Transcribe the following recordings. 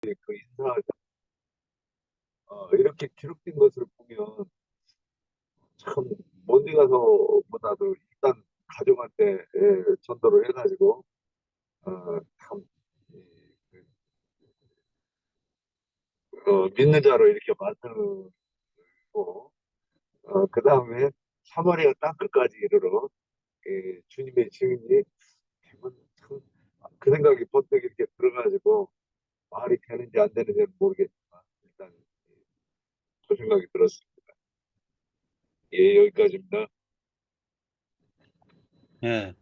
그 인사 이렇게 기록된 것을 보면 참 먼데 가서보다도 일단 가족한테 전도를 해가지고 참 믿는 자로 이렇게 만들고 그 다음에 사마리아 땅 끝까지 이르러 주님의 증인이 되면 참그 생각이 번뜩 이렇게 들어가지고 말이 되는지 안 되는지는 모르겠지만 일단 그 생각이 들었습니다. 예, 여기까지입니다. 예,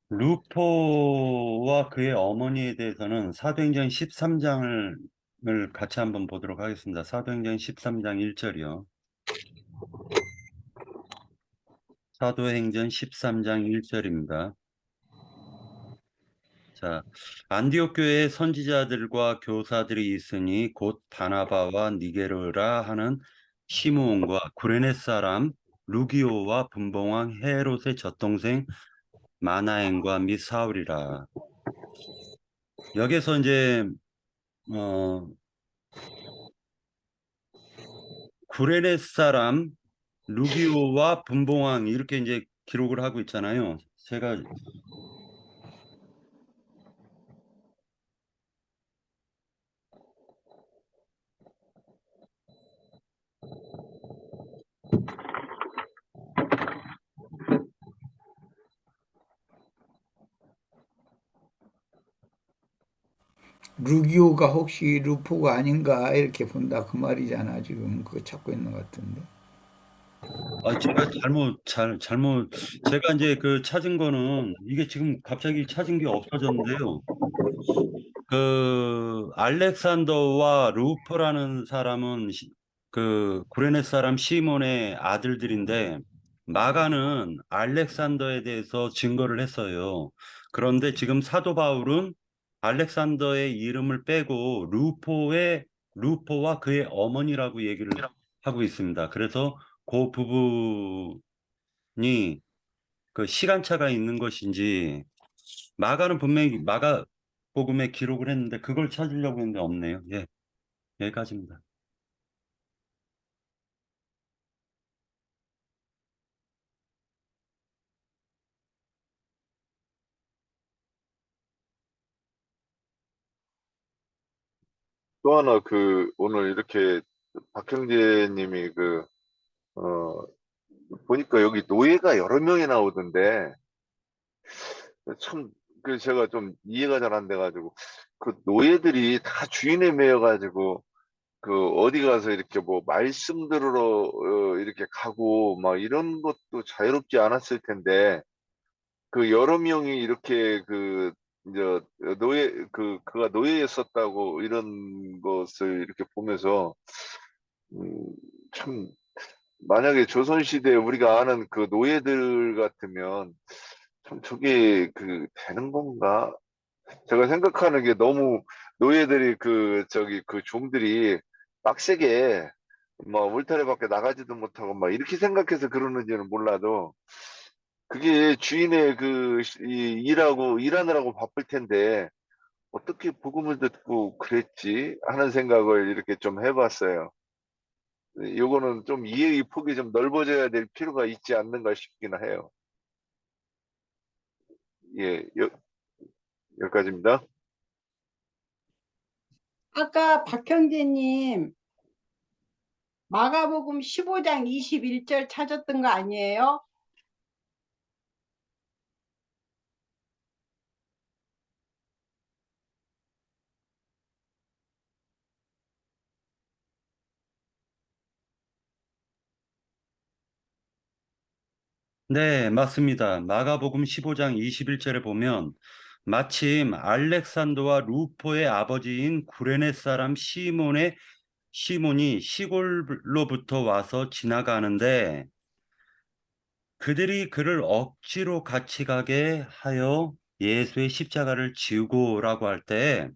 루포와 그의 어머니에 대해서는 사도행전 13장을 같이 한번 보도록 하겠습니다. 사도행전 13장 1절이요. 사도행전 13장 1절입니다. 자, 안디옥 교회에 선지자들과 교사들이 있으니 곧 바나바와 니게르라 하는 시므온과 구레네 사람 루기오와 분봉왕 헤롯의 젖동생 마나엔과 및 사울이라. 여기서 이제 어, 구레네 사람 루기오와 분봉왕 이렇게 이제 기록을 하고 있잖아요. 제가 루기오가 혹시 루포가 아닌가 이렇게 본다 그 말이잖아. 지금 그거 찾고 있는 것 같은데. 제가 잘못 제가 이제 그 찾은 거는 이게 지금 갑자기 찾은 게 없어졌는데요. 그 알렉산더와 루퍼라는 사람은 그 구레네 사람 시몬의 아들들인데 마가는 알렉산더에 대해서 증거를 했어요. 그런데 지금 사도 바울은 알렉산더의 이름을 빼고 루포와 그의 어머니라고 얘기를 하고 있습니다. 그래서 그 부분이 그 시간차가 있는 것인지 마가는 분명히 마가복음에 기록을 했는데 그걸 찾으려고 했는데 없네요. 예, 여기까지입니다. 또 하나 오늘 이렇게 박형제 님이 어, 보니까 여기 노예가 여러 명이 나오던데 참 제가 좀 이해가 잘 안 돼가지고 그 노예들이 다 주인에 매여가지고 어디 가서 이렇게 뭐 말씀 들으러 이렇게 가고 막 이런 것도 자유롭지 않았을 텐데 그 여러 명이 이렇게 이제 그가 노예였었다고 이런 것을 이렇게 보면서 음, 참 만약에 조선시대에 우리가 아는 그 노예들 같으면 참 저게 되는 건가? 제가 생각하는 게 너무 노예들이 그 종들이 빡세게 뭐 울타리 밖에 나가지도 못하고 막 이렇게 생각해서 그러는지는 몰라도 그게 주인의 일하느라고 바쁠 텐데 어떻게 복음을 듣고 그랬지 하는 생각을 이렇게 좀 해봤어요. 요거는 좀 이해의 폭이 좀 넓어져야 될 필요가 있지 않는가 싶기는 해요. 예, 여기까지입니다. 아까 박형제님 마가복음 15장 21절 찾았던 거 아니에요? 네, 맞습니다. 마가복음 15장 21절에 보면 마침 알렉산더와 루포의 아버지인 구레네 사람 시몬이 시골로부터 와서 지나가는데 그들이 그를 억지로 같이 가게 하여 예수의 십자가를 지우고라고 할 때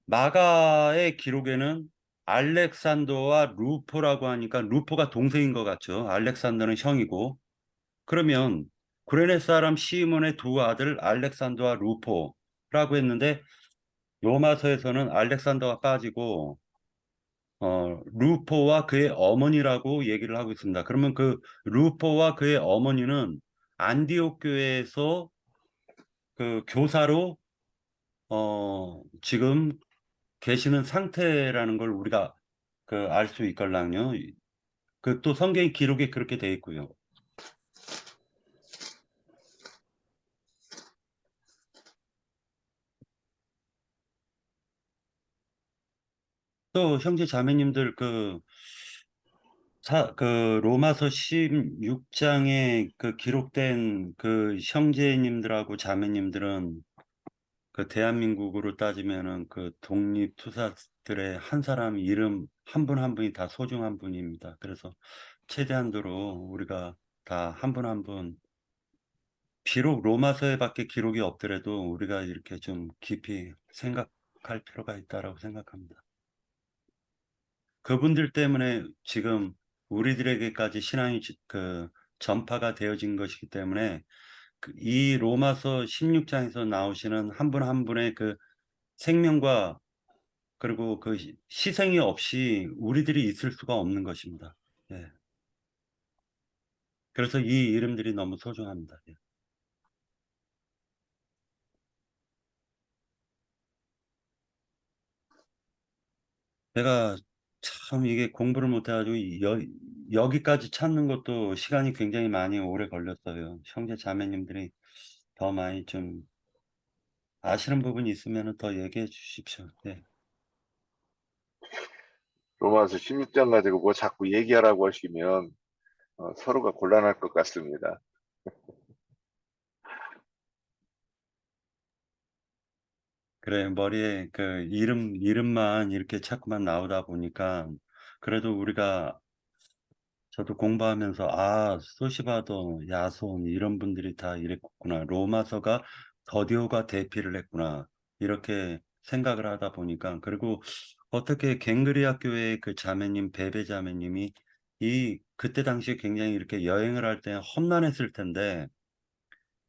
마가의 기록에는 알렉산더와 루포라고 하니까 루포가 동생인 것 같죠. 알렉산더는 형이고 그러면 구레네 사람 시몬의 두 아들 알렉산더와 루포라고 했는데 로마서에서는 알렉산더가 빠지고 루포와 그의 어머니라고 얘기를 하고 있습니다. 그러면 그 루포와 그의 어머니는 안디옥 교회에서 그 교사로 지금 계시는 상태라는 걸 우리가 그 알 수 있걸랑요. 그 또 성경 기록에 그렇게 돼 있고요. 또 형제 자매님들 그 로마서 16장에 그 기록된 그 형제님들하고 자매님들은 그 대한민국으로 따지면은 그 독립투사들의 한 사람 이름 한 분 한 분이 다 소중한 분입니다. 그래서 최대한도로 우리가 다 한 분 한 분 비록 로마서에밖에 기록이 없더라도 우리가 이렇게 좀 깊이 생각할 필요가 있다라고 생각합니다. 그분들 때문에 지금 우리들에게까지 신앙이 그 전파가 되어진 것이기 때문에 이 로마서 16장에서 나오시는 한 분 한 분의 그 생명과 그리고 그 희생이 없이 우리들이 있을 수가 없는 것입니다. 예. 그래서 이 이름들이 너무 소중합니다. 예. 제가 참 이게 공부를 못해가지고 여기까지 찾는 것도 시간이 굉장히 많이 오래 걸렸어요. 형제 자매님들이 더 많이 좀 아시는 부분이 있으면 더 얘기해 주십시오. 네. 로마서 16장 가지고 뭐 자꾸 얘기하라고 하시면 서로가 곤란할 것 같습니다. 그래, 머리에 그 이름만 이렇게 자꾸만 나오다 보니까 그래도 저도 공부하면서 소시바도, 야손 이런 분들이 다 이랬구나. 로마서가 더디오가 대피를 했구나. 이렇게 생각을 하다 보니까 그리고 어떻게 갱그리아 교회의 그 자매님, 베베 자매님이 그때 당시에 굉장히 이렇게 여행을 할 때 험난했을 텐데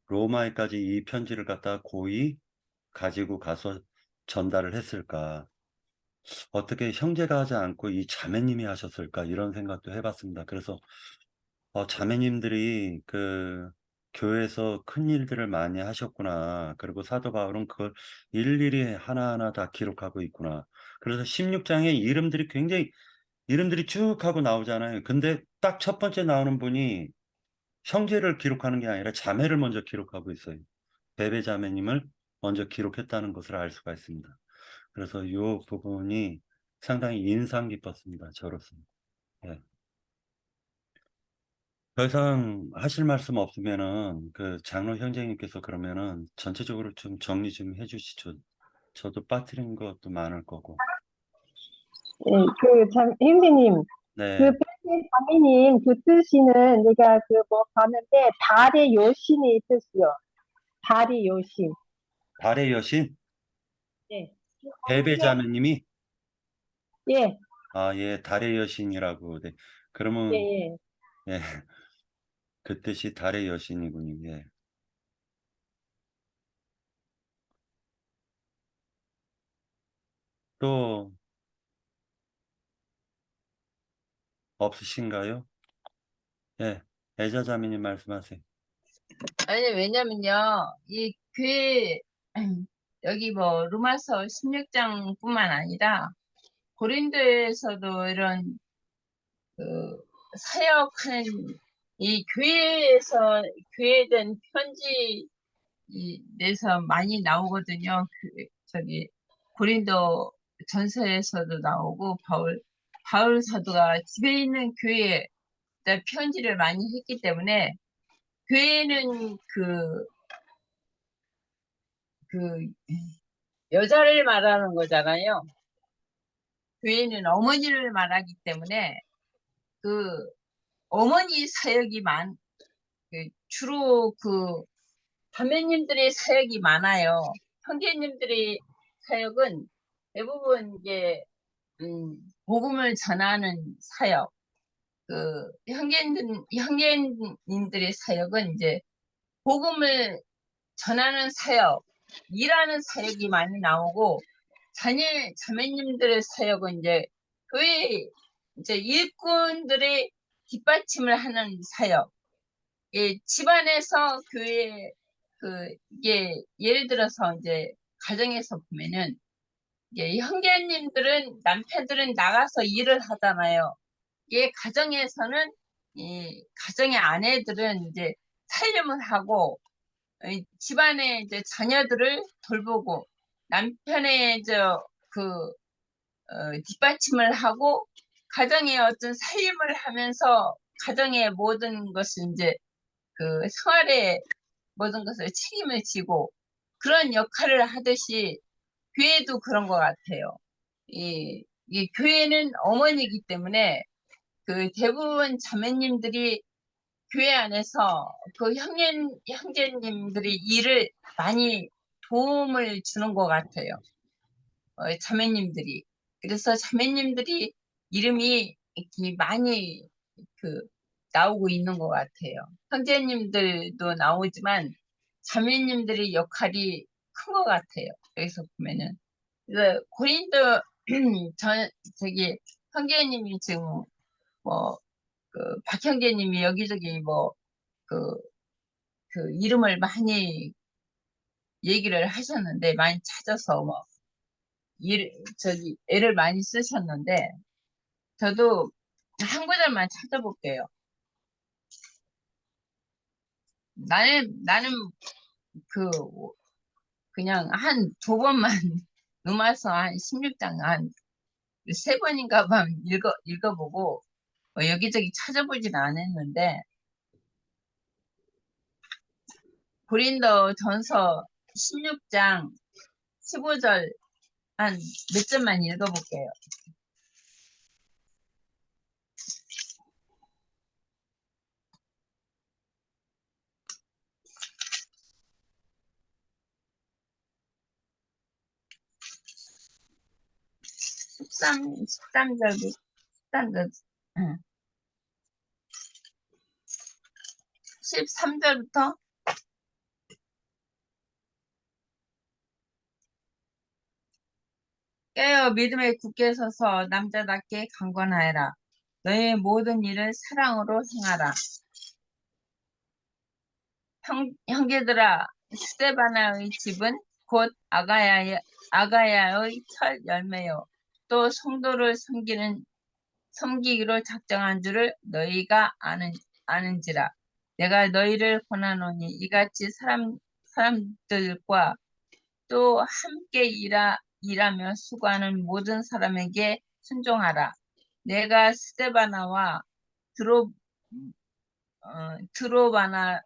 로마에까지 이 편지를 갖다 고이 가지고 가서 전달을 했을까? 어떻게 형제가 하지 않고 이 자매님이 하셨을까? 이런 생각도 해봤습니다. 그래서 자매님들이 그 교회에서 큰 일들을 많이 하셨구나. 그리고 사도 바울은 그걸 일일이 하나하나 다 기록하고 있구나. 그래서 16장에 이름들이 쭉 하고 나오잖아요. 근데 딱 첫 번째 나오는 분이 형제를 기록하는 게 아니라 자매를 먼저 기록하고 있어요. 베베 자매님을 먼저 기록했다는 것을 알 수가 있습니다. 그래서 이 부분이 상당히 인상 깊었습니다. 저로서는. 예. 더 이상 하실 말씀 없으면은 그 장로 형제님께서 그러면은 전체적으로 좀 정리 좀 해주시죠. 저도 빠뜨린 것도 많을 거고. 예, 형제님, 그 네, 백세 장미님 그 뜻이는 내가 그 뭐 봤는데 달의 여신의 뜻이요. 달의 여신. 달의 여신 예. 베베 자매님이 예, 예, 달의 여신이라고. 네. 예, 그러면 예. 예, 그 뜻이 달의 여신이군요. 예. 또 없으신가요? 예, 애자 자매님 말씀하세요. 아니, 왜냐면요, 이 교회, 여기 뭐, 로마서 16장뿐만 아니라, 고린도에서도 이런, 그, 사역하는, 이 교회에 대한 편지, 내서 많이 나오거든요. 고린도 전서에서도 나오고, 바울 사도가 집에 있는 교회에 편지를 많이 했기 때문에, 교회는 그 여자를 말하는 거잖아요. 교회는 어머니를 말하기 때문에 그 어머니 사역이 주로 그 자매님들의 사역이 많아요. 형제님들의 사역은 대부분 이제 복음을 전하는 사역. 형제님들의 사역은 이제 복음을 전하는 사역, 일하는 사역이 많이 나오고 자매님들의 사역은 이제 교회 이제 일꾼들의 뒷받침을 하는 사역. 예, 집안에서 교회 이게 예를 들어서 이제 가정에서 보면은 이게 형제님들은 남편들은 나가서 일을 하잖아요. 이 가정에서는 이 가정의 아내들은 이제 살림을 하고 집안의 이제 자녀들을 돌보고 남편의 뒷받침을 하고 가정의 어떤 살림을 하면서 가정의 모든 것을 이제 생활의 모든 것을 책임을 지고 그런 역할을 하듯이 교회도 그런 것 같아요. 이 교회는 어머니이기 때문에 대부분 자매님들이 교회 안에서 형제님들이 일을 많이 도움을 주는 것 같아요. 자매님들이. 그래서 자매님들이 이름이 이렇게 많이 나오고 있는 것 같아요. 형제님들도 나오지만 자매님들의 역할이 큰 것 같아요. 여기서 보면은. 그래서 고린도 형제님이 지금 박 형제님이 여기저기 이름을 많이 얘기를 하셨는데, 많이 찾아서 애를 많이 쓰셨는데, 저도 한 구절만 찾아볼게요. 나는 그냥 한 두 번만 누마서 한 16장 한 세 번인가만 읽어보고 여기저기 찾아보진 않았는데 고린도 전서 16장 15절 한 몇 점만 읽어볼게요. 13절부터 깨어 믿음에 굳게 서서 남자답게 강건하여라. 너의 모든 일을 사랑으로 행하라. 형제들아, 스데바나의 집은 곧 아가야의 첫 열매요. 또 성도를 섬기기로 작정한 줄을 너희가 아는지라. 내가 너희를 권하노니 이같이 사람들과 또 함께 일하며 수고하는 모든 사람에게 순종하라. 내가 스데바나와 드로바나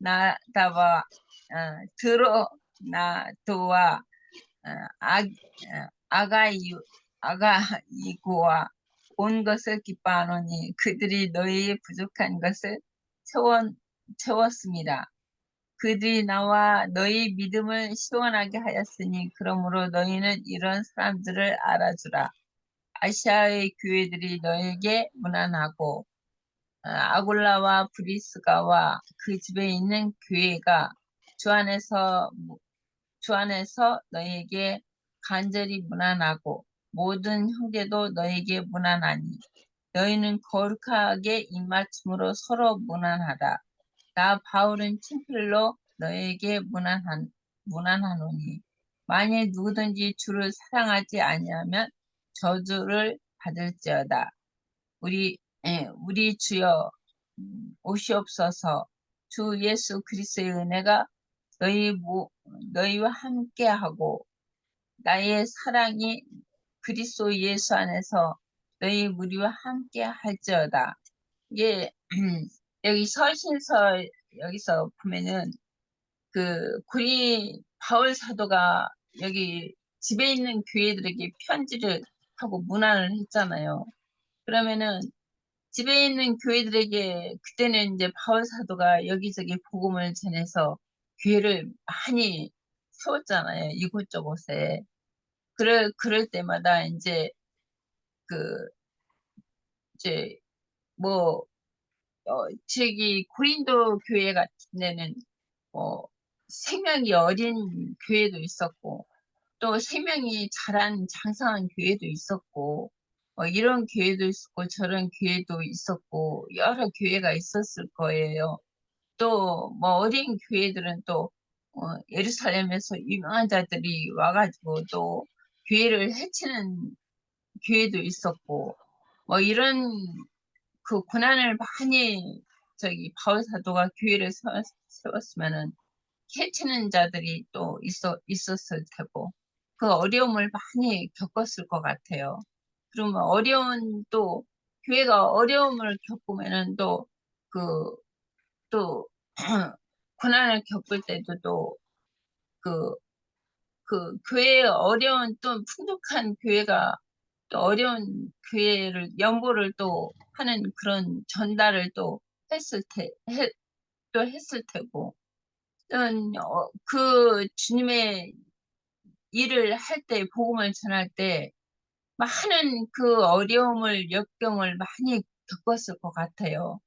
드로나다와 드로나도와 아가이고와 온 것을 기뻐하노니 그들이 너희의 부족한 것을 채웠습니다. 그들이 나와 너희 믿음을 시원하게 하였으니 그러므로 너희는 이런 사람들을 알아주라. 아시아의 교회들이 너에게 문안하고 아굴라와 브리스가와 그 집에 있는 교회가 주 안에서 너에게 간절히 문안하고 모든 형제도 너에게 문안하니 너희는 거룩하게 입맞춤으로 서로 문안하라. 나 바울은 친필로 너에게 문안하노니 만일 누구든지 주를 사랑하지 아니하면 저주를 받을지어다. 우리 주여 오시옵소서. 주 예수 그리스도의 은혜가 너희와 함께하고 나의 사랑이 그리스도 예수 안에서 너희 무리와 함께 할지어다. 이게 여기 서신서 여기서 보면은 바울 사도가 여기 집에 있는 교회들에게 편지를 하고 문안을 했잖아요. 그러면은 집에 있는 교회들에게 그때는 이제 바울 사도가 여기저기 복음을 전해서 교회를 많이 세웠잖아요. 이곳저곳에. 그럴 때마다 이제 이제 뭐 저기 고린도 교회 같은 데는 생명이 어린 교회도 있었고 또 생명이 자란 장성한 교회도 있었고, 이런 교회도 있었고, 저런 교회도 있었고, 여러 교회가 있었을 거예요. 또, 어린 교회들은 또, 예루살렘에서 유명한 자들이 와가지고 또 교회를 해치는 교회도 있었고, 이런 그 고난을 많이 바울 사도가 교회를 세웠으면은 해치는 자들이 또 있었을 테고, 그 어려움을 많이 겪었을 것 같아요. 그러면 또, 교회가 어려움을 겪으면은 또, 고난을 겪을 때도 그, 교회의 어려운 또 풍족한 교회가 또 어려운 교회를 연보를 또 하는 그런 전달을 또 했을 테고, 그 주님의 일을 할 때, 복음을 전할 때, 많은 그 어려움을, 역경을 많이 겪었을 것 같아요.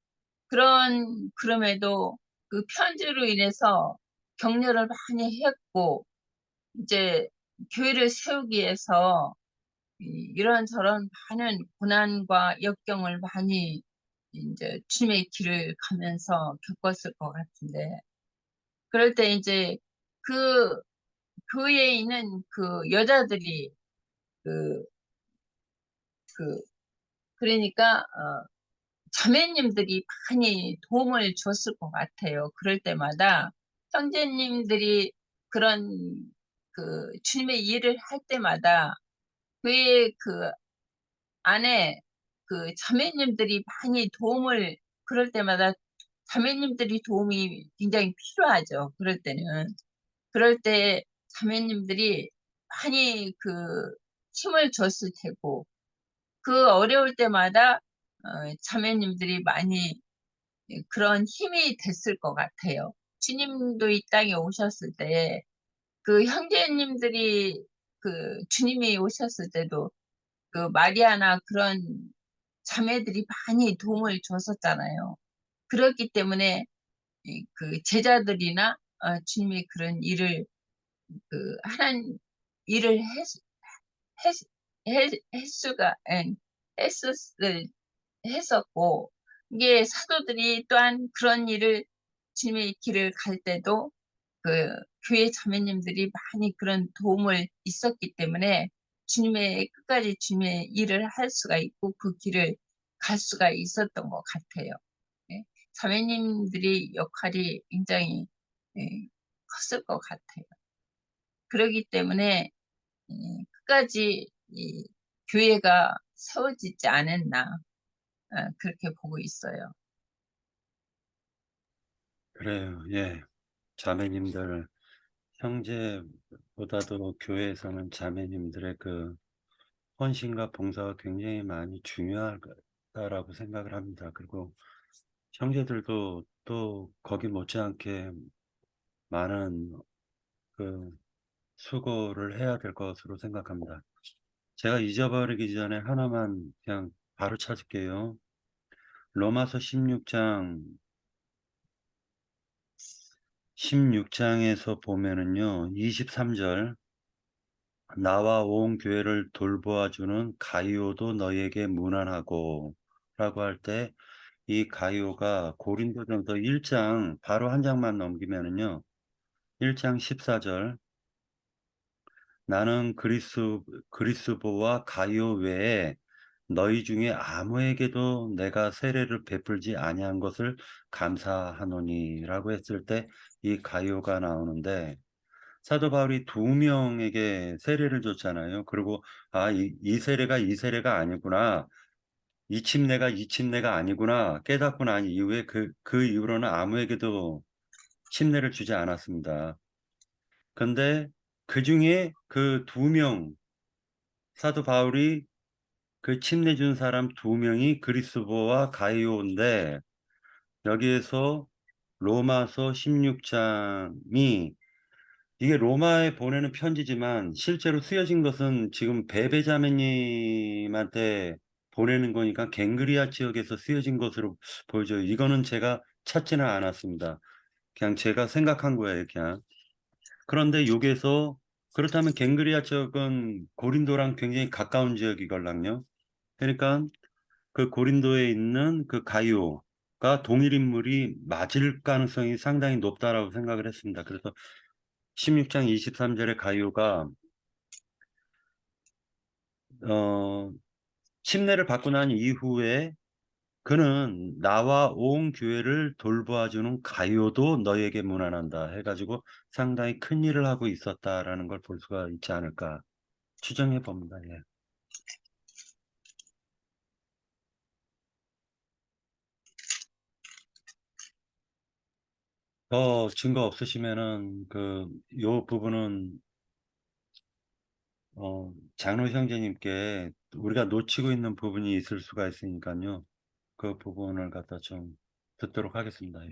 그럼에도 그 편지로 인해서 격려를 많이 했고, 이제 교회를 세우기 위해서 이런저런 많은 고난과 역경을 많이 이제 주님의 길을 가면서 겪었을 것 같은데, 그럴 때 이제 그 교회에 있는 그 여자들이 그, 그러니까, 자매님들이 많이 도움을 줬을 것 같아요. 그럴 때마다 형제님들이 그런 주님의 일을 할 때마다 교회 안에 자매님들이 많이 그럴 때마다 자매님들이 도움이 굉장히 필요하죠. 그럴 때 자매님들이 많이 힘을 줬을 테고, 그 어려울 때마다 자매님들이 많이 그런 힘이 됐을 것 같아요. 주님도 이 땅에 오셨을 때, 그 형제님들이 주님이 오셨을 때도 마리아나 그런 자매들이 많이 도움을 줬었잖아요. 그렇기 때문에 그 제자들이나 주님이 그런 일을 하나님 일을 했, 수가 했었고, 이게 사도들이 또한 그런 일을 주님의 길을 갈 때도 교회 자매님들이 많이 그런 도움을 있었기 때문에 끝까지 주님의 일을 할 수가 있고 그 길을 갈 수가 있었던 것 같아요. 예. 자매님들이 역할이 굉장히 예, 컸을 것 같아요. 그렇기 때문에 끝까지 이 교회가 세워지지 않았나 그렇게 보고 있어요. 그래요. 예. 자매님들, 형제보다도 교회에서는 자매님들의 그 헌신과 봉사가 굉장히 많이 중요하다라고 생각을 합니다. 그리고 형제들도 또 거기 못지않게 많은 그 수고를 해야 될 것으로 생각합니다. 제가 잊어버리기 전에 하나만 그냥 바로 찾을게요. 로마서 16장에서 보면은요, 23절, 나와 온 교회를 돌보아주는 가이오도 너에게 문안하고 라고 할 때, 이 가이오가 고린도전서 1장 바로 한 장만 넘기면은요, 1장 14절, 나는 그리스보와 가이오 외에 너희 중에 아무에게도 내가 세례를 베풀지 아니한 것을 감사하노니라고 했을 때 이 가이오가 나오는데, 사도 바울이 2명에게 세례를 줬잖아요. 그리고 이 세례가 이 세례가 아니구나, 이 침례가 아니구나 깨닫고 난 이후에 그 이후로는 아무에게도 침례를 주지 않았습니다. 근데 그 중에 그 2명, 사도 바울이 그 침례 준 사람 2명이 그리스도와 가이오인데, 여기에서 로마서 16장이 이게 로마에 보내는 편지지만 실제로 쓰여진 것은 지금 베베자매님한테 보내는 거니까 갱그리아 지역에서 쓰여진 것으로 보여져요. 이거는 제가 찾지는 않았습니다. 그냥 제가 생각한 거예요, 그냥. 그런데 여기에서 그렇다면 갱그리아 쪽은 고린도랑 굉장히 가까운 지역이걸랑요. 그러니까 그 고린도에 있는 그 가이오가 동일 인물이 맞을 가능성이 상당히 높다라고 생각을 했습니다. 그래서 16장 23절에 가이오가 침례를 받고 난 이후에 그는 나와 온 교회를 돌보아주는 가이오도 너에게 문안한다 해가지고 상당히 큰 일을 하고 있었다라는 걸 볼 수가 있지 않을까 추정해 봅니다. 예. 더 증거 없으시면은 요 부분은 장로 형제님께 우리가 놓치고 있는 부분이 있을 수가 있으니까요. 그 부분을 갖다 좀 듣도록 하겠습니다. 예.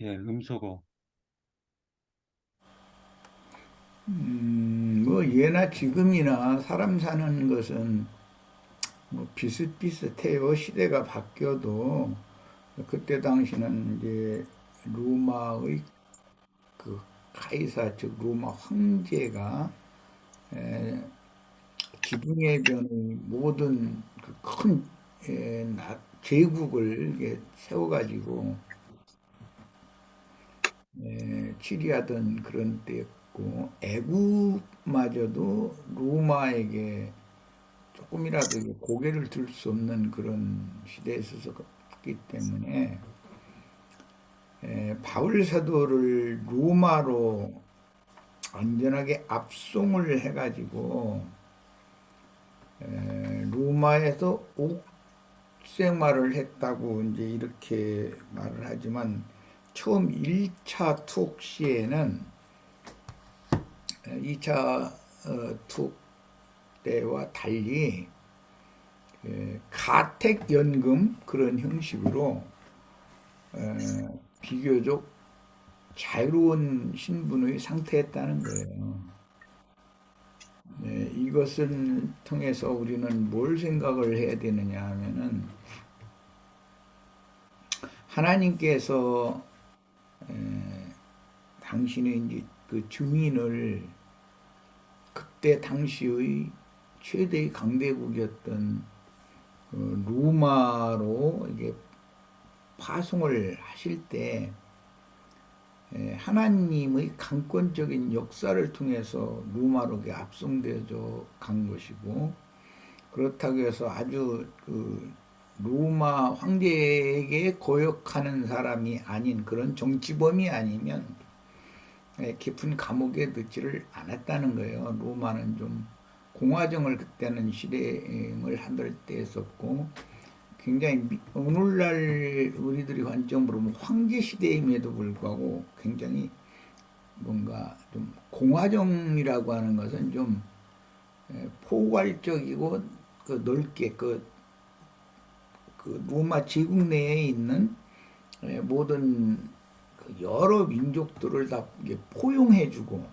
예, 음소거. 뭐 예나 지금이나 사람 사는 것은 뭐 비슷비슷해요. 시대가 바뀌어도 그때 당시는 이제 로마의 그 카이사 즉 로마 황제가 에, 지중해변의 모든 그큰 제국을 이렇게 세워가지고 치리하던 그런 때였고 애국마저도 로마에게 조금이라도 이게 고개를 들 수 없는 그런 시대에 있었기 때문에 바울 사도를 로마로 안전하게 압송을 해가지고 로마에서 옥생활을 했다고 이제 이렇게 말을 하지만 처음 1차 투옥 시에는 2차 투옥 때와 달리 가택연금 그런 형식으로 비교적 자유로운 신분의 상태였다는 거예요. 이것을 통해서 우리는 뭘 생각을 해야 되느냐 하면은 하나님께서 당신의 이제 그 증인을 그때 당시의 최대의 강대국이었던 로마로 이게 파송을 하실 때 하나님의 강권적인 역사를 통해서 로마로 압송되어져 간 것이고 그렇다고 해서 아주 그 로마 황제에게 거역하는 사람이 아닌 그런 정치범이 아니면 깊은 감옥에 넣지를 않았다는 거예요. 로마는 좀 공화정을 그때는 실행을 할 때 했었고 굉장히 오늘날 우리들이 관점으로 보면 황제 시대임에도 불구하고 굉장히 뭔가 좀 공화정이라고 하는 것은 좀 포괄적이고 넓게 그 로마 제국 내에 있는 모든 여러 민족들을 다 포용해주고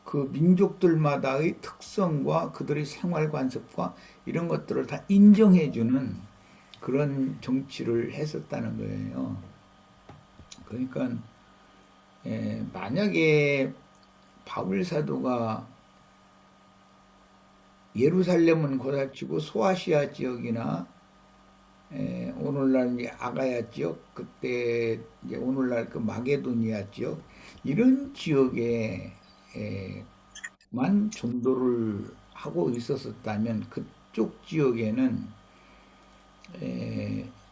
그 민족들마다의 특성과 그들의 생활 관습과 이런 것들을 다 인정해주는 그런 정치를 했었다는 거예요. 그러니까 만약에 바울 사도가 예루살렘은 고사치고 소아시아 지역이나 오늘날 이제 아가야 지역, 그때 이제 오늘날 그 마게도니아 지역 이런 지역에만 전도를 하고 있었다면 그쪽 지역에는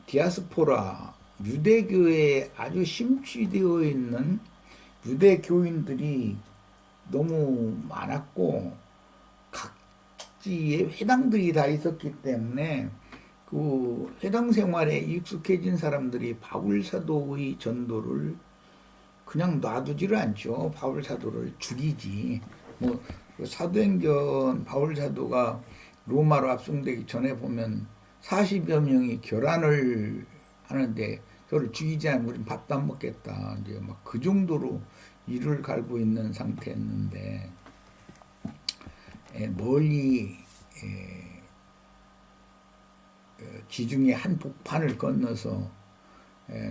디아스포라 유대교에 아주 심취되어 있는 유대교인들이 너무 많았고 각지에 회당들이 다 있었기 때문에 그 회당 생활에 익숙해진 사람들이 바울 사도의 전도를 그냥 놔두지를 않죠. 바울 사도를 죽이지. 뭐 사도행전 바울 사도가 로마로 압송되기 전에 보면 40여 명이 결혼을 하는데 저를 죽이지 않으면 우린 밥도 안 먹겠다. 이제 막 그 정도로 이를 갈고 있는 상태였는데 멀리 지중해 한복판을 건너서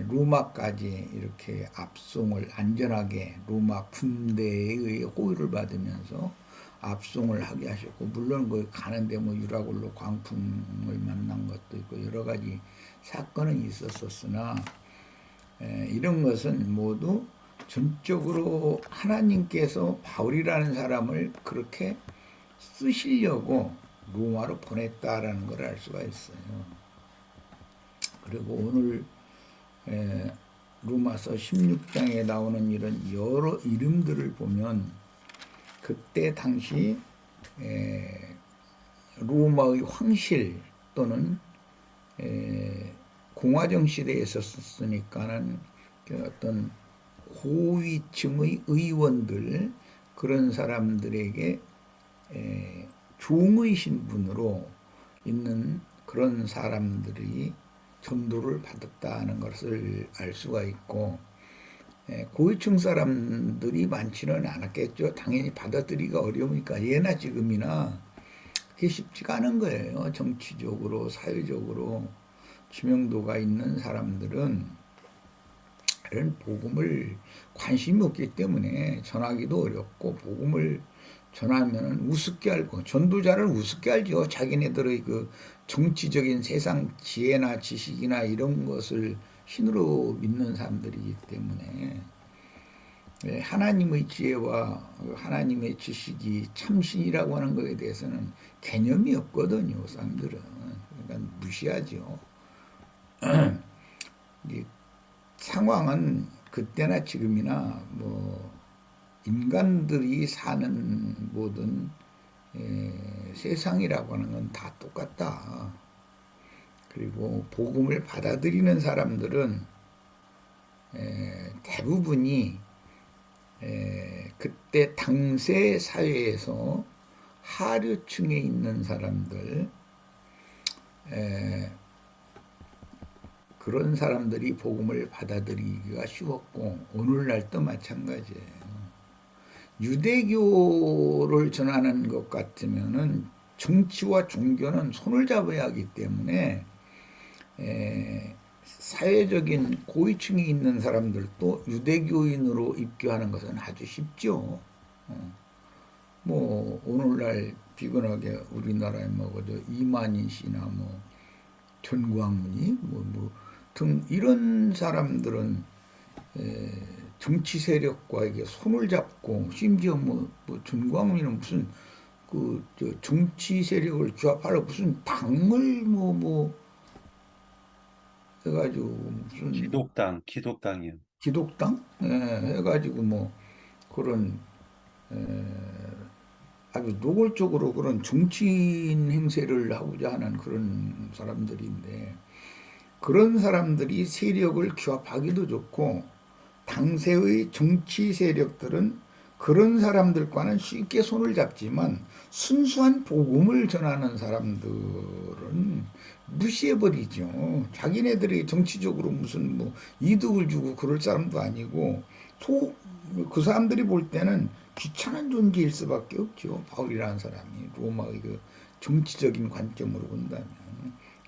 로마까지 이렇게 압송을 안전하게 로마 군대의 호위를 받으면서 압송을 하게 하셨고, 물론 그 가는데 뭐 유라굴로 광풍을 만난 것도 있고 여러 가지 사건은 있었으나 이런 것은 모두 전적으로 하나님께서 바울이라는 사람을 그렇게 쓰시려고 로마로 보냈다라는 걸 알 수가 있어요. 그리고 오늘 로마서 16장에 나오는 이런 여러 이름들을 보면 그때 당시 로마의 황실 또는 공화정 시대에 있었으니까는 그 어떤 고위층의 의원들, 그런 사람들에게 종의 신분으로 있는 그런 사람들이 전도를 받았다는 것을 알 수가 있고, 고위층 사람들이 많지는 않았겠죠. 당연히 받아들이기가 어려우니까. 예나 지금이나 그게 쉽지가 않은 거예요. 정치적으로, 사회적으로知명도가 있는 사람들은 이런 복음을 관심이 없기 때문에 전하기도 어렵고, 복음을 전하면 우습게 알고, 전도자를 우습게 알죠. 자기네들의 그 정치적인 세상 지혜나 지식이나 이런 것을 신으로 믿는 사람들이기 때문에 하나님의 지혜와 하나님의 지식이 참신이라고 하는 것에 대해서는 개념이 없거든요. 사람들은. 그러니까 무시하죠. 이 상황은 그때나 지금이나 뭐 인간들이 사는 모든 세상이라고 하는 건 다 똑같다. 그리고 복음을 받아들이는 사람들은 대부분이 그때 당세 사회에서 하류층에 있는 사람들, 그런 사람들이 복음을 받아들이기가 쉬웠고, 오늘날도 마찬가지예요. 유대교를 전하는 것 같으면은 정치와 종교는 손을 잡아야 하기 때문에 사회적인 고위층이 있는 사람들도 유대교인으로 입교하는 것은 아주 쉽죠. 뭐 오늘날 비근하게 우리나라에 뭐 그저 이만희 씨나 뭐 전광훈이 등 이런 사람들은 정치 세력과 이게 손을 잡고, 심지어 뭐 전광훈이는 무슨 저 정치 세력을 규합하러 무슨 당을 해가지고 무슨 기독당이요. 기독당 해가지고 뭐 그런 아주 노골적으로 그런 정치인 행세를 하고자 하는 그런 사람들인데, 그런 사람들이 세력을 규합하기도 좋고, 당세의 정치 세력들은 그런 사람들과는 쉽게 손을 잡지만 순수한 복음을 전하는 사람들은 무시해버리죠. 자기네들이 정치적으로 무슨 뭐 이득을 주고 그럴 사람도 아니고, 그 사람들이 볼 때는 귀찮은 존재일 수밖에 없죠. 바울이라는 사람이 로마의 그 정치적인 관점으로 본다면.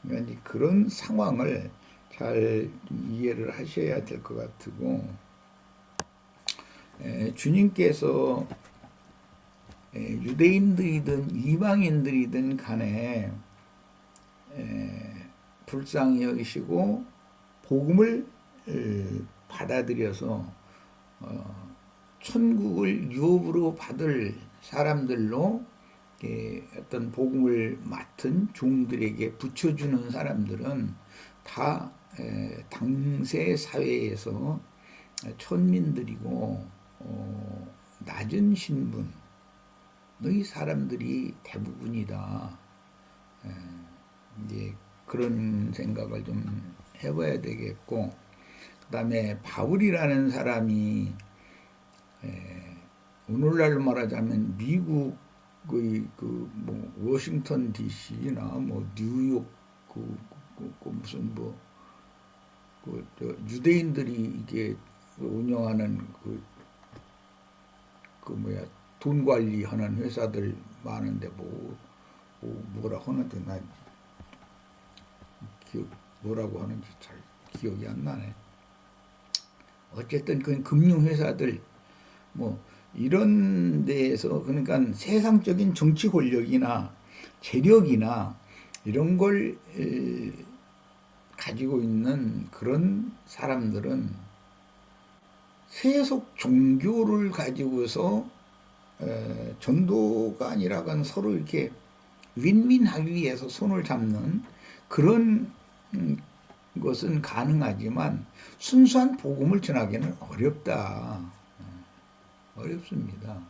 그러니까 그런 상황을 잘 이해를 하셔야 될 것 같고, 주님께서 유대인들이든 이방인들이든 간에 불쌍히 여기시고 복음을 받아들여서 천국을 유업으로 받을 사람들로 어떤 복음을 맡은 종들에게 붙여주는 사람들은 다 당세 사회에서 천민들이고 낮은 신분의 사람들이 대부분이다. 이제 그런 생각을 좀 해봐야 되겠고, 그 다음에 바울이라는 사람이 오늘날로 말하자면 미국의 뭐 워싱턴 DC나 뭐 뉴욕 무슨 저 유대인들이 이게 운영하는 돈 관리하는 회사들 많은데 뭐라 하는데 나 뭐라고 하는지 잘 기억이 안 나네. 어쨌든 그 금융회사들 뭐 이런 데에서 그러니까 세상적인 정치 권력이나 재력이나 이런 걸 가지고 있는 그런 사람들은 세속 종교를 가지고서 전도가 아니라건 서로 이렇게 윈윈하기 위해서 손을 잡는 그런 것은 가능하지만 순수한 복음을 전하기는 어렵다. 어렵습니다.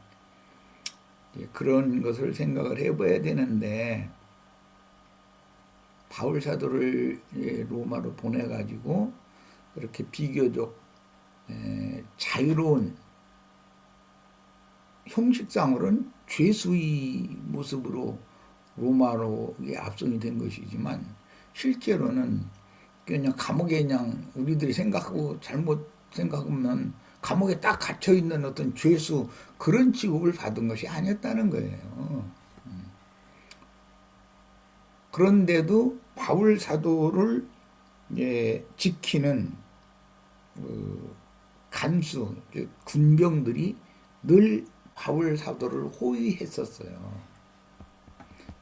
그런 것을 생각을 해봐야 되는데 바울 사도를 로마로 보내가지고 그렇게 비교적 자유로운 형식상으로는 죄수의 모습으로 로마로 압송이 된 것이지만 실제로는 그냥 감옥에 그냥 우리들이 생각하고 잘못 생각하면 감옥에 딱 갇혀 있는 어떤 죄수 그런 취급을 받은 것이 아니었다는 거예요. 그런데도 바울 사도를 지키는 간수 군병들이 늘 바울 사도를 호위했었어요.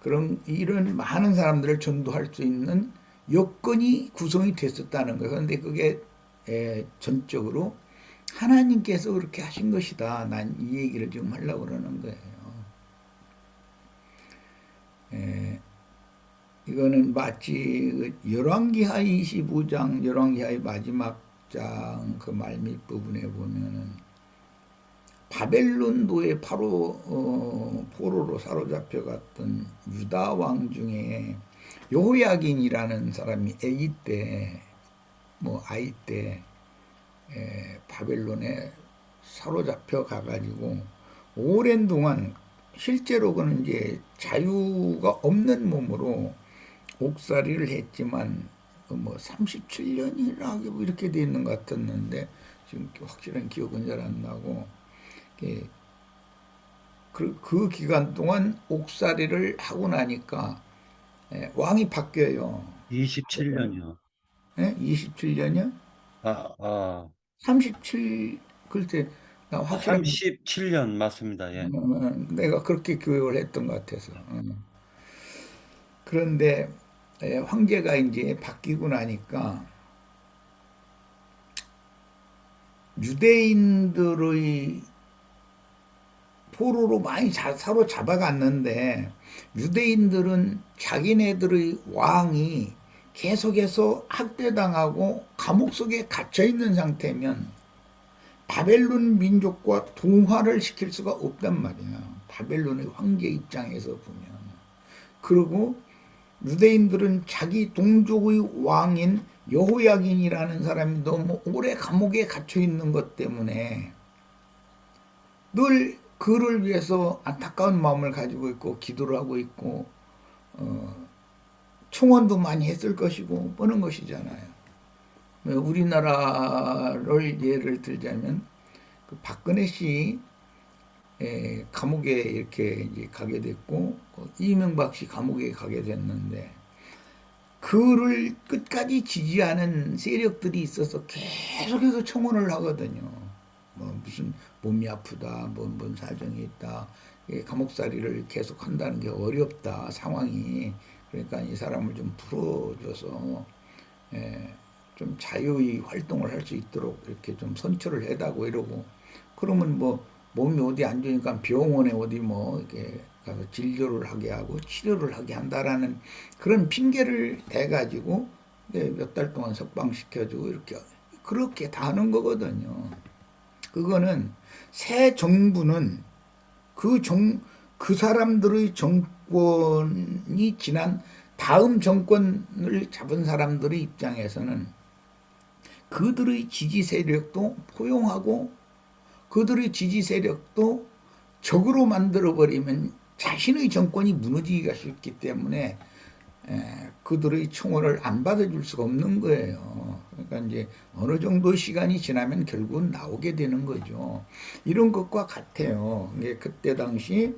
그런 이런 많은 사람들을 전도할 수 있는 여건이 구성이 됐었다는 거예요. 그런데 그게 전적으로 하나님께서 그렇게 하신 것이다. 난 이 얘기를 지금 하려고 그러는 거예요. 이거는 마치 열왕기하 25장, 열왕기하의 마지막 장 그 말밑 부분에 보면은 바벨론도에 포로로 사로잡혀 갔던 유다 왕 중에 여호야긴이라는 사람이 아이 때 바벨론에 사로잡혀 가가지고 오랜 동안 실제로 그는 이제 자유가 없는 몸으로 옥살이를 했지만 뭐 37년이나 이렇게 돼 있는 것 같았는데 지금 확실한 기억은 잘 안 나고 그 기간 동안 옥살이를 하고 나니까 왕이 바뀌어요. 27년이요. 27년이요? 37 글쎄 나 확실하게 37년 맞습니다. 예. 내가 그렇게 교육을 했던 것 같아서. 그런데 황제가 이제 바뀌고 나니까 유대인들의 포로로 많이 사로잡아갔는데 유대인들은 자기네들의 왕이 계속해서 학대당하고 감옥 속에 갇혀 있는 상태면 바벨론 민족과 동화를 시킬 수가 없단 말이야. 바벨론의 황제 입장에서 보면. 그리고 유대인들은 자기 동족의 왕인 여호야긴이라는 사람이 너무 오래 감옥에 갇혀 있는 것 때문에 늘 그를 위해서 안타까운 마음을 가지고 있고 기도를 하고 있고 청원도 많이 했을 것이고 뻔한 것이잖아요. 우리나라를 예를 들자면 그 박근혜 씨 감옥에 이렇게 이제 가게 됐고 이명박 씨 감옥에 가게 됐는데 그를 끝까지 지지하는 세력들이 있어서 계속해서 청원을 하거든요. 뭐 무슨 몸이 아프다, 뭔 사정이 있다, 감옥살이를 계속 한다는 게 어렵다 상황이. 그러니까 이 사람을 좀 풀어줘서 좀 자유의 활동을 할 수 있도록 이렇게 좀 선처를 해달고 이러고 그러면 뭐 몸이 어디 안 좋으니까 병원에 어디 뭐 이렇게 가서 진료를 하게 하고 치료를 하게 한다라는 그런 핑계를 대가지고 몇 달 동안 석방시켜주고 이렇게 그렇게 다 하는 거거든요. 그거는 새 정부는 그 사람들의 정권이 지난 다음 정권을 잡은 사람들의 입장에서는 그들의 지지 세력도 포용하고 그들의 지지 세력도 적으로 만들어버리면 자신의 정권이 무너지기가 쉽기 때문에 그들의 청원을 안 받아줄 수가 없는 거예요. 그러니까 이제 어느 정도 시간이 지나면 결국은 나오게 되는 거죠. 이런 것과 같아요. 그때 당시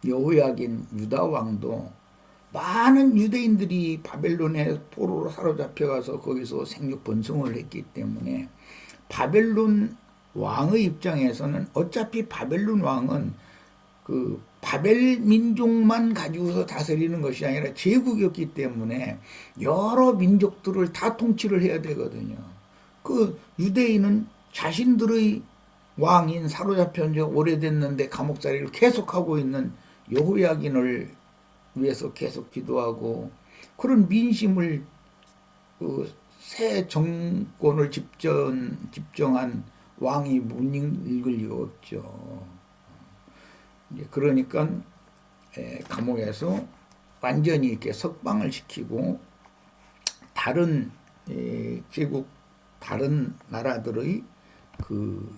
여호야긴 유다 왕도 많은 유대인들이 바벨론에 포로로 사로잡혀가서 거기서 생육 번성을 했기 때문에 바벨론 왕의 입장에서는 어차피 바벨론 왕은 그 바벨 민족만 가지고서 다스리는 것이 아니라 제국이었기 때문에 여러 민족들을 다 통치를 해야 되거든요. 그 유대인은 자신들의 왕인 사로잡힌 지 오래됐는데 감옥살이를 계속하고 있는 여호야긴을 위해서 계속 기도하고 그런 민심을 새 정권을 집정한 왕이 못 읽을 리가 없죠. 그러니까 감옥에서 완전히 이렇게 석방을 시키고 다른 제국 다른 나라들의 그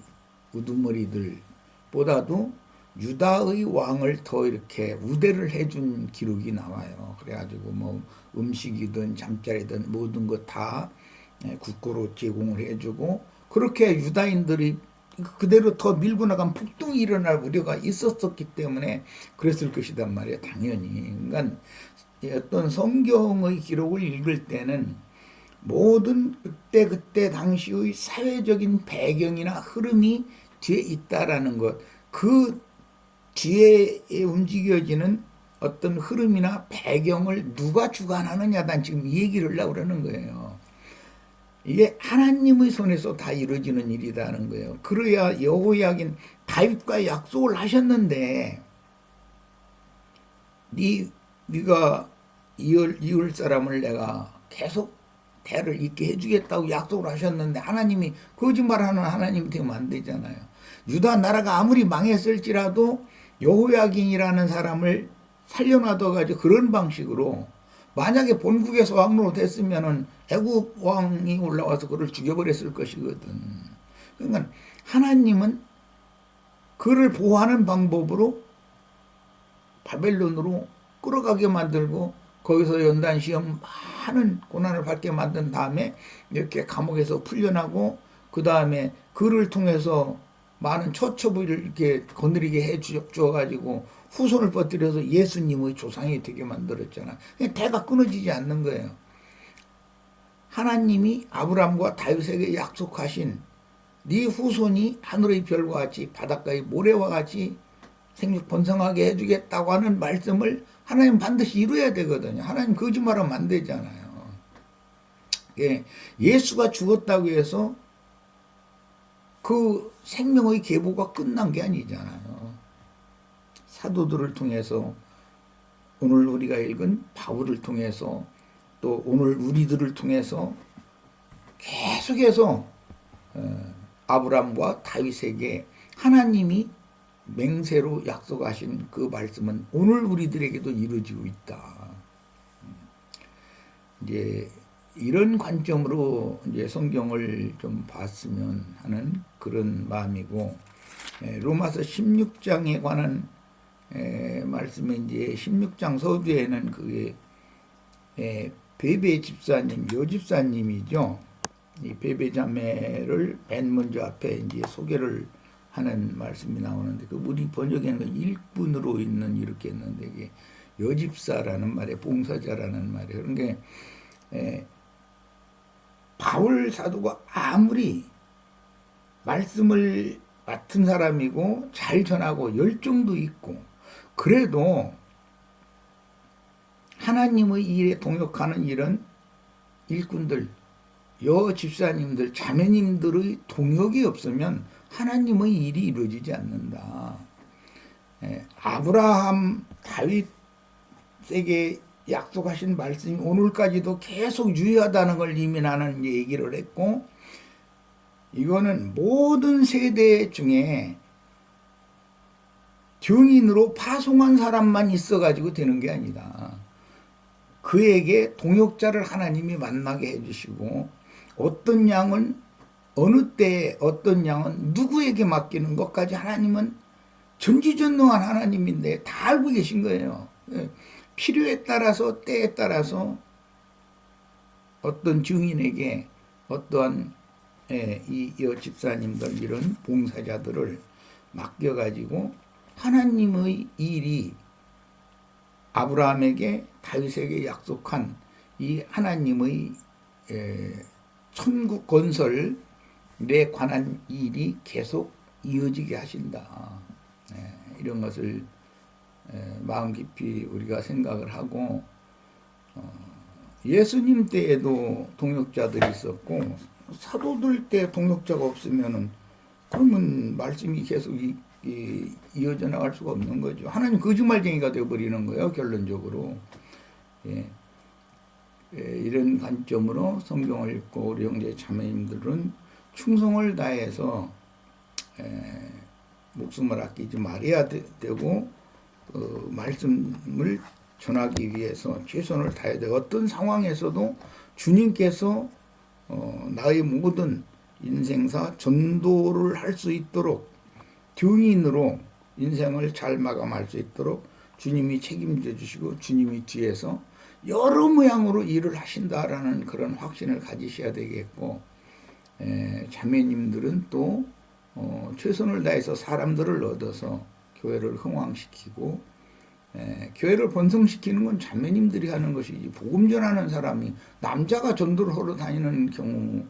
우두머리들보다도 유다의 왕을 더 이렇게 우대를 해준 기록이 나와요. 그래가지고 뭐 음식이든 잠자리든 모든 것 다 국고로 제공을 해주고 그렇게 유다인들이 그대로 더 밀고 나가면 폭동이 일어날 우려가 있었기 때문에 그랬을 것이단 말이에요. 당연히. 그러니까 어떤 성경의 기록을 읽을 때는 모든 그때 당시의 사회적인 배경이나 흐름이 뒤에 있다라는 것, 그 뒤에 움직여지는 어떤 흐름이나 배경을 누가 주관하느냐, 난 지금 이 얘기를 하려고 그러는 거예요. 이게 하나님의 손에서 다 이루어지는 일이라는 거예요. 그래야 여호야긴 다윗과 약속을 하셨는데 네가 이을 사람을 내가 계속 대를 잇게 해주겠다고 약속을 하셨는데 하나님이 거짓말하는 하나님이 되면 안 되잖아요. 유다 나라가 아무리 망했을지라도 여호야긴이라는 사람을 살려놔둬가지고 그런 방식으로 만약에 본국에서 왕으로 됐으면은 애굽 왕이 올라와서 그를 죽여버렸을 것이거든. 그러니까 하나님은 그를 보호하는 방법으로 바벨론으로 끌어가게 만들고 거기서 연단 시험 많은 고난을 받게 만든 다음에 이렇게 감옥에서 풀려나고 그 다음에 그를 통해서 많은 초첩을 이렇게 거느리게 해 주어가지고 후손을 퍼뜨려서 예수님의 조상이 되게 만들었잖아. 대가 끊어지지 않는 거예요. 하나님이 아브라함과 다윗에게 약속하신 네 후손이 하늘의 별과 같이 바닷가의 모래와 같이 생육 번성하게 해주겠다고 하는 말씀을 하나님 반드시 이루어야 되거든요. 하나님 거짓말하면 안 되잖아요. 예수가 죽었다고 해서 그 생명의 계보가 끝난 게 아니잖아요. 사도들을 통해서 오늘 우리가 읽은 바울을 통해서 또 오늘 우리들을 통해서 계속해서 아브라함과 다윗에게 하나님이 맹세로 약속하신 그 말씀은 오늘 우리들에게도 이루어지고 있다. 이제 이런 관점으로 이제 성경을 좀 봤으면 하는 그런 마음이고, 로마서 16장에 관한 말씀에 이제 16장 서두에는 그게 베베 집사님, 여집사님이죠. 이 베베 자매를 맨 먼저 앞에 이제 소개를 하는 말씀이 나오는데, 그 우리 번역에는 일꾼으로 있는 이렇게 했는데, 이게 여집사라는 말에 봉사자라는 말이에요. 그러니까 바울 사도가 아무리 말씀을 맡은 사람이고 잘 전하고 열정도 있고 그래도 하나님의 일에 동역하는 이런 일꾼들, 여집사님들, 자매님들의 동역이 없으면 하나님의 일이 이루어지지 않는다. 아브라함, 다윗에게 약속하신 말씀이 오늘까지도 계속 유효하다는 걸 이미 나는 얘기를 했고, 이거는 모든 세대 중에 증인으로 파송한 사람만 있어가지고 되는 게 아니다. 그에게 동역자를 하나님이 만나게 해주시고, 어떤 양은 어느 때에 어떤 양은 누구에게 맡기는 것까지 하나님은 전지전능한 하나님인데 다 알고 계신 거예요. 필요에 따라서 때에 따라서 어떤 증인에게 어떠한 이 여집사님들 이런 봉사자들을 맡겨가지고 하나님의 일이 아브라함에게 다윗에게 약속한 이 하나님의 천국 건설에 관한 일이 계속 이어지게 하신다. 이런 것을 마음 깊이 우리가 생각을 하고 예수님 때에도 동역자들이 있었고 사도들 때 동역자가 없으면은 그러면 말씀이 계속 이어져 나갈 수가 없는 거죠. 하나님 거짓말쟁이가 되어버리는 거예요, 결론적으로. 예. 이런 관점으로 성경을 읽고 우리 형제 자매님들은 충성을 다해서 목숨을 아끼지 말아야 되고 말씀을 전하기 위해서 최선을 다해야 돼. 어떤 상황에서도 주님께서 나의 모든 인생사 전도를 할 수 있도록 증인으로 인생을 잘 마감할 수 있도록 주님이 책임져 주시고 주님이 뒤에서 여러 모양으로 일을 하신다라는 그런 확신을 가지셔야 되겠고 자매님들은 또 최선을 다해서 사람들을 얻어서 교회를 흥왕시키고 교회를 번성시키는 건 자매님들이 하는 것이지 복음 전하는 사람이 남자가 전도를 하러 다니는 경우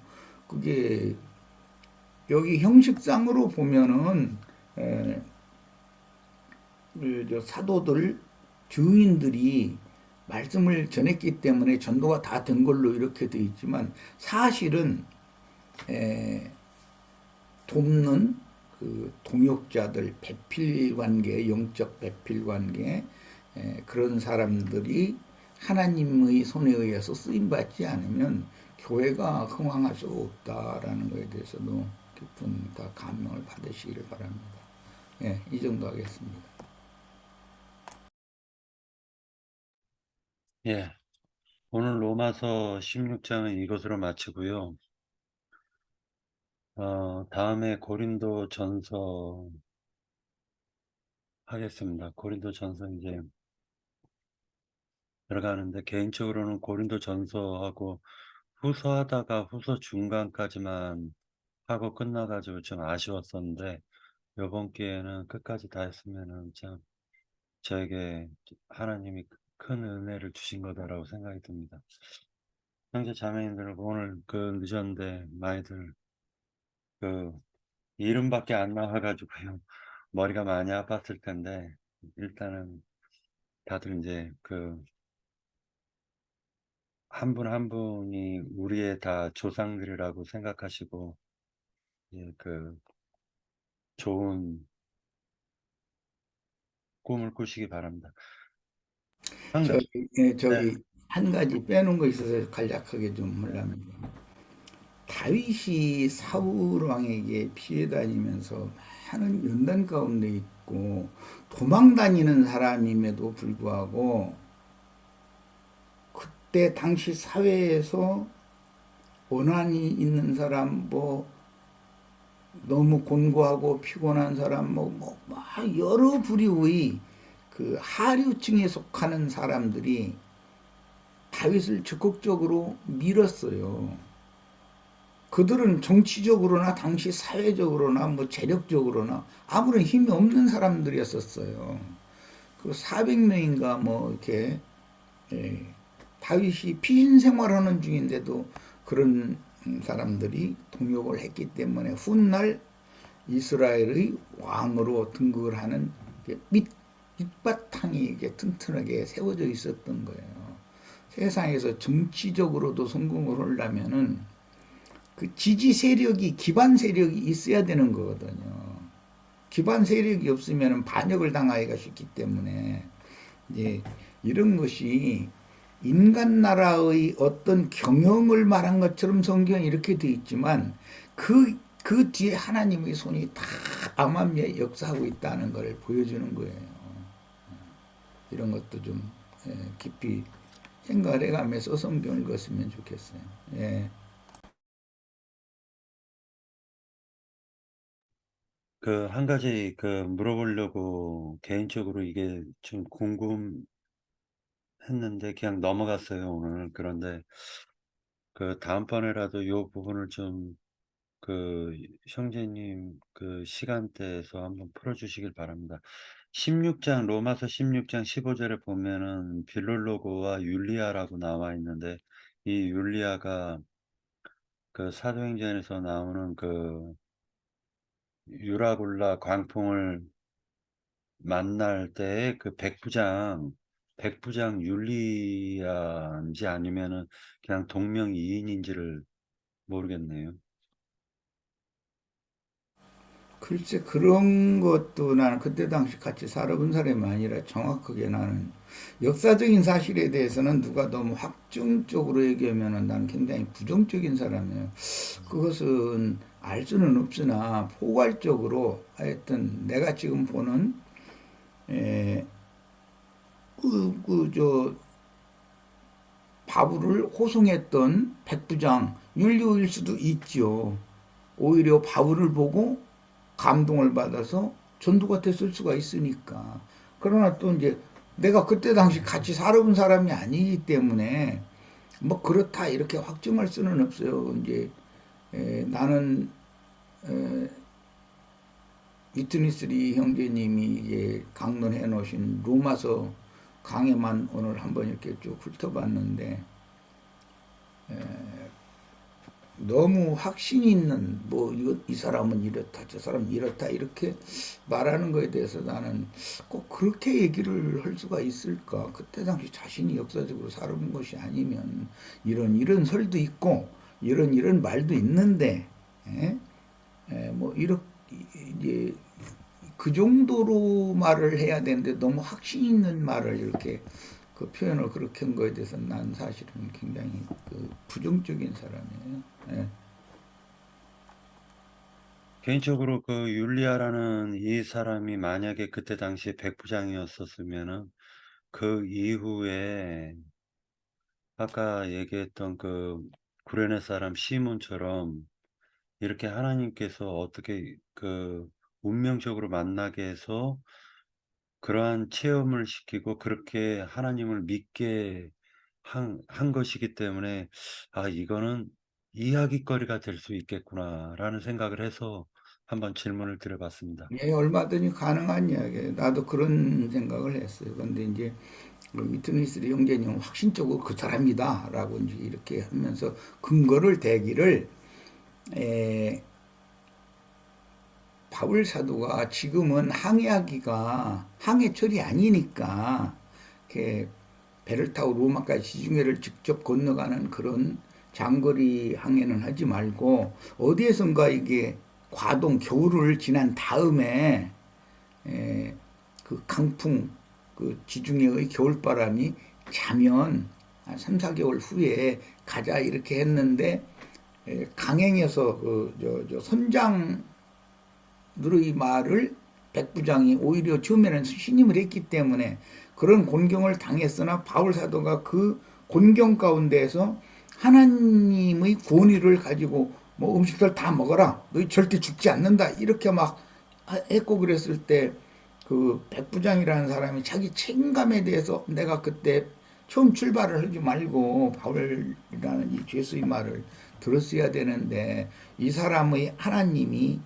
그게 여기 형식상으로 보면은 사도들 증인들이 말씀을 전했기 때문에 전도가 다 된 걸로 이렇게 돼 있지만 사실은 돕는 그 동역자들 배필 관계, 영적 배필 관계 그런 사람들이 하나님의 손에 의해서 쓰임 받지 않으면 교회가 흥황할 수 없다라는 것에 대해서도 깊은 다 감명을 받으시기를 바랍니다. 예, 이 정도 하겠습니다. 예. 오늘 로마서 16장은 이것으로 마치고요. 다음에 고린도 전서 하겠습니다. 고린도 전서 이제 들어가는데 개인적으로는 고린도 전서하고 후서 하다가 후서 중간까지만 하고 끝나가지고 좀 아쉬웠었는데 이번 기회는 끝까지 다 했으면은 참 저에게 하나님이 큰 은혜를 주신 거다라고 생각이 듭니다. 형제 자매님들 오늘 그 늦었는데 많이들 그 이름밖에 안 나와가지고요 머리가 많이 아팠을 텐데 일단은 다들 이제 그 한 분 한 분이 우리의 다 조상들이라고 생각하시고 예, 그 좋은 꿈을 꾸시기 바랍니다. 형님, 네. 한 가지 빼놓은 거 있어서 간략하게 좀 하려면 다윗이 사울 왕에게 피해 다니면서 많은 연단 가운데 있고 도망 다니는 사람임에도 불구하고 그때 당시 사회에서 원한이 있는 사람 뭐 너무 곤고하고 피곤한 사람 막 여러 부류의 그 하류층에 속하는 사람들이 다윗을 적극적으로 밀었어요. 그들은 정치적으로나 당시 사회적으로나 뭐 재력적으로나 아무런 힘이 없는 사람들이었었어요. 그 400명인가 뭐 이렇게 다윗이 피신 생활하는 중인데도 그런 사람들이 동역을 했기 때문에 훗날 이스라엘의 왕으로 등극을 하는 밑바탕이 이게 튼튼하게 세워져 있었던 거예요. 세상에서 정치적으로도 성공을 하려면은 그 지지 세력이 기반 세력이 있어야 되는 거거든요. 기반 세력이 없으면 반역을 당하기가 쉽기 때문에 이제 이런 것이 인간 나라의 어떤 경영을 말한 것처럼 성경이 이렇게 되어 있지만 그 뒤에 하나님의 손이 다 암암리에 역사하고 있다는 걸 보여주는 거예요. 이런 것도 좀 깊이 생각을 해가면서 성경을 읽었으면 좋겠어요. 예. 그 한 가지 그 물어보려고 개인적으로 이게 좀 궁금했는데 그냥 넘어갔어요 오늘. 그런데 그 다음번에라도 요 부분을 좀 그 형제님 그 시간대에서 한번 풀어주시길 바랍니다. 16장, 로마서 16장 15절에 보면은 빌롤로고와 율리아라고 나와 있는데, 이 율리아가 그 사도행전에서 나오는 그 유라굴라 광풍을 만날 때의 그 백부장 율리아인지 아니면은 그냥 동명이인인지를 모르겠네요. 글쎄 그런 것도 나는 그때 당시 같이 살아본 사람이 아니라 정확하게 나는 역사적인 사실에 대해서는 누가 너무 확정적으로 얘기하면은 나는 굉장히 부정적인 사람이에요. 그것은 알 수는 없으나 포괄적으로 하여튼 내가 지금 보는 에, 저 바울을 호송했던 백부장 율리오일 수도 있죠. 오히려 바울을 보고 감동을 받아서 전도가 됐을 수가 있으니까. 그러나 또 이제 내가 그때 당시 같이 살아본 사람이 아니기 때문에 뭐 그렇다 이렇게 확정할 수는 없어요. 이제 나는 위트니스리 형제님이 이제 강론해 놓으신 로마서 강해만 오늘 한번 이렇게 쭉 훑어봤는데 너무 확신 있는 뭐 이 사람은 이렇다 저 사람은 이렇다 이렇게 말하는 거에 대해서 나는 꼭 그렇게 얘기를 할 수가 있을까? 그때 당시 자신이 역사적으로 살아본 것이 아니면 이런 설도 있고 이런 말도 있는데 뭐 이렇게 이제 그 정도로 말을 해야 되는데 너무 확신 있는 말을 이렇게 그 표현을 그렇게 한 거에 대해서 난 사실은 굉장히 그 부정적인 사람이에요. 예. 개인적으로 그 율리아라는 이 사람이 만약에 그때 당시에 백부장이었었으면은 그 이후에 아까 얘기했던 그 구레네 사람 시몬처럼 이렇게 하나님께서 어떻게 그 운명적으로 만나게 해서 그러한 체험을 시키고 그렇게 하나님을 믿게 한 것이기 때문에 아, 이거는 이야깃거리가 될 수 있겠구나라는 생각을 해서 한번 질문을 드려봤습니다. 예, 얼마든지 가능한 이야기예요. 나도 그런 생각을 했어요. 근데 이제 위트니스리 형제님은 확신적으로 그 사람이다라고 이제 이렇게 하면서 근거를 대기를 에, 바울 사도가 지금은 항해하기가 항해철이 아니니까 이렇게 배를 타고 로마까지 지중해를 직접 건너가는 그런 장거리 항해는 하지 말고 어디에선가 이게 과동 겨울을 지난 다음에 그 강풍 그 지중해의 겨울바람이 자면 한 3, 4개월 후에 가자 이렇게 했는데 강행해서 저 선장 누르의 말을 백부장이 오히려 처음에는 신임을 했기 때문에 그런 곤경을 당했으나 바울 사도가 그 곤경 가운데에서 하나님의 권위를 가지고 뭐 음식들 다 먹어라 너희 절대 죽지 않는다 이렇게 막 했고 그랬을 때 그 백부장이라는 사람이 자기 책임감에 대해서 내가 그때 처음 출발을 하지 말고 바울이라는 이 죄수의 말을 들었어야 되는데 이 사람의 하나님이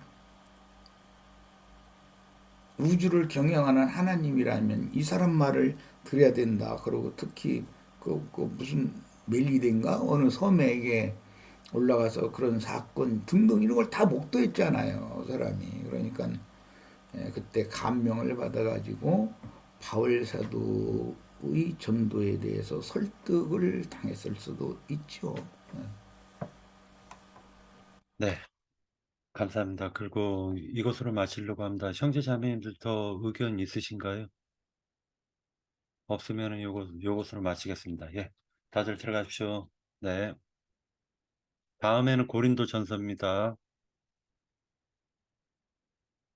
우주를 경영하는 하나님이라면 이 사람 말을 들어야 된다. 그리고 특히 그 무슨 멜리덴가 어느 섬에게 올라가서 그런 사건 등등 이런 걸 다 목도했잖아요. 그 사람이. 그러니까 그때 감명을 받아가지고 바울 사도의 전도에 대해서 설득을 당했을 수도 있죠. 네, 감사합니다. 그리고 이것으로 마치려고 합니다. 형제 자매님들 더 의견 있으신가요? 없으면 요것으로 마치겠습니다. 예, 다들 들어가십시오. 네, 다음에는 고린도 전서입니다.